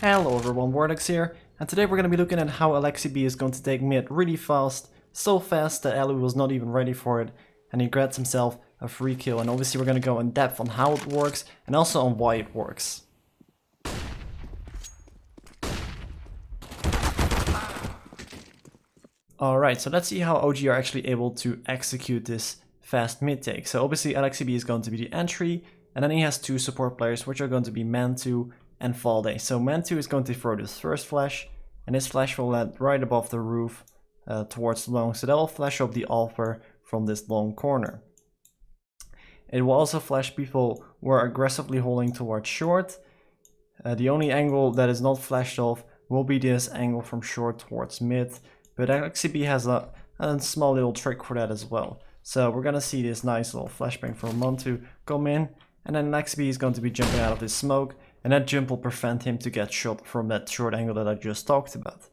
Hello everyone, Warlix here, and today we're going to be looking at how Aleksib is going to take mid really fast, so fast that allu was not even ready for it, and he grabs himself a free kill. And obviously we're going to go in depth on how it works, and also on why it works. Alright, so let's see how OG are actually able to execute this fast mid take. So obviously Aleksib is going to be the entry, and then he has two support players, which are going to be Man2 and Valde. So Man2 is going to throw this first flash, and this flash will land right above the roof towards the long, so that will flash up the Alpha from this long corner. It will also flash people who are aggressively holding towards short. The only angle that is not flashed off will be this angle from short towards mid, but Aleksib has a small little trick for that as well. So we're gonna see this nice little flashbang from Man2 come in, and then Aleksib is going to be jumping out of this smoke, and that jump will prevent him to get shot from that short angle that I just talked about.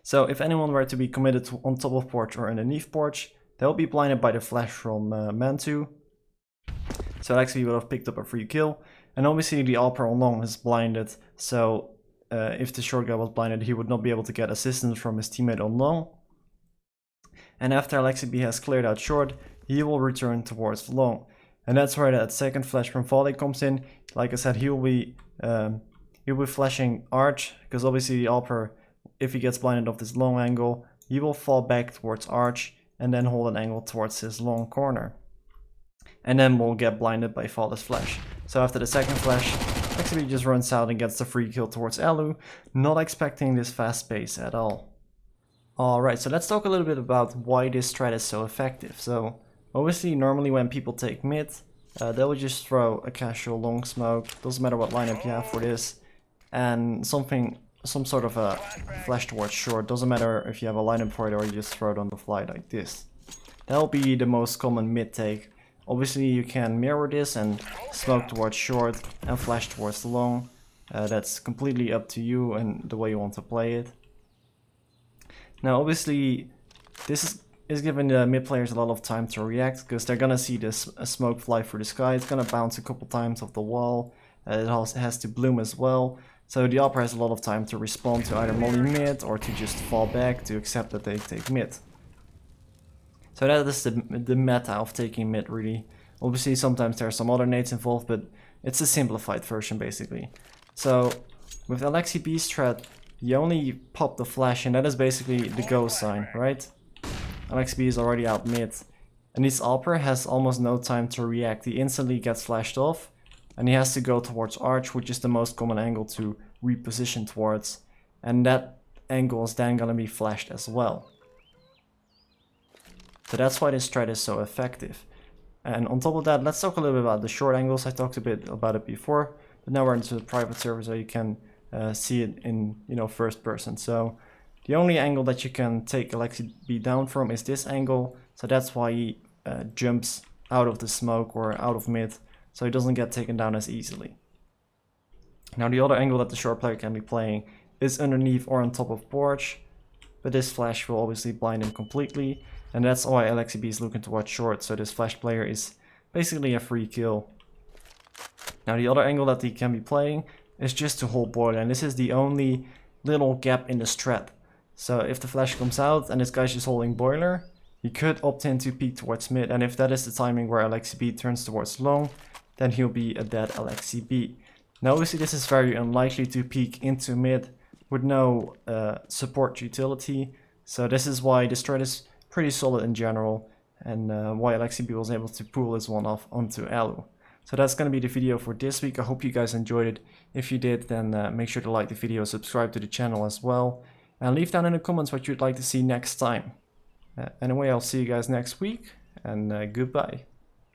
So if anyone were to be committed to on top of porch or underneath porch, they'll be blinded by the flash from Man2. So Aleksib would have picked up a free kill, and obviously the Alpha on long is blinded, so if the short guy was blinded, he would not be able to get assistance from his teammate on long. And after Aleksib has cleared out short, he will return towards long. And that's where that second flash from Valde comes in. Like I said, he'll be flashing arch, because obviously the Alpha, if he gets blinded off this long angle, he will fall back towards arch and then hold an angle towards his long corner. And then we'll get blinded by Valde's flash. So after the second flash, Aleksib just runs out and gets the free kill towards allu, not expecting this fast pace at all. Alright, so let's talk a little bit about why this strat is so effective. So obviously, normally when people take mid, they will just throw a casual long smoke, doesn't matter what lineup you have for this, and some sort of a flash towards short, doesn't matter if you have a lineup for it or you just throw it on the fly like this. That'll be the most common mid take. Obviously you can mirror this and smoke towards short and flash towards the long. That's completely up to you and the way you want to play it. Now obviously this is giving the mid players a lot of time to react, because they're gonna see this smoke fly through the sky. It's gonna bounce a couple times off the wall. It also has to bloom as well. So the Alpha has a lot of time to respond to either molly mid or to just fall back to accept that they take mid. So that is the meta of taking mid really. Obviously sometimes there are some other nades involved, but it's a simplified version basically. So with Aleksib's strat, you only pop the flash, and that is basically the go sign, right? Aleksib is already out mid, and this Alpha has almost no time to react. He instantly gets flashed off, and he has to go towards arch, which is the most common angle to reposition towards, and that angle is then gonna be flashed as well. So that's why this strat is so effective. And on top of that, let's talk a little bit about the short angles. I talked a bit about it before, but now we're into the private server, so you can see it in first person. So the only angle that you can take Aleksib down from is this angle, so that's why he jumps out of the smoke or out of mid, so he doesn't get taken down as easily. Now the other angle that the short player can be playing is underneath or on top of porch, but this flash will obviously blind him completely, and that's why Aleksib is looking towards short, so this flash player is basically a free kill. Now the other angle that he can be playing is just to hold boiler, and this is the only little gap in the strat. So if the flash comes out and this guy's just holding boiler, he could opt in to peek towards mid, and if that is the timing where Aleksib turns towards long, then he'll be a dead Aleksib. Now obviously this is very unlikely to peek into mid with no support utility, so this is why the strat is pretty solid in general, and why Aleksib was able to pull this one off onto allu. So that's going to be the video for this week. I hope you guys enjoyed it. If you did, then make sure to like the video, subscribe to the channel as well, and leave down in the comments what you'd like to see next time. Anyway, I'll see you guys next week, and goodbye.